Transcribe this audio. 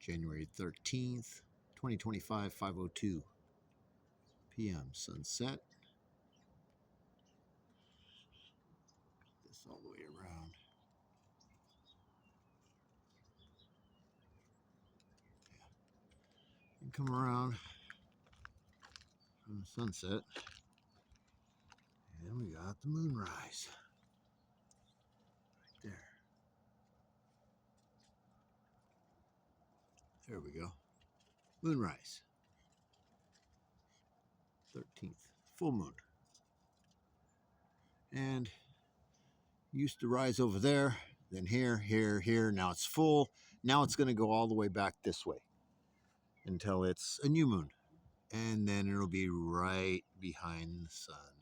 January 13th, 2025, 5:02 p.m. Sunset. This all the way around. And come around from the sunset. And we got the moonrise. Right there. There we go. Moonrise. 13th. Full moon. And used to rise over there, then here, here, here. Now it's full. Now it's going to go all the way back this way until it's a new moon. And then it'll be right behind the sun.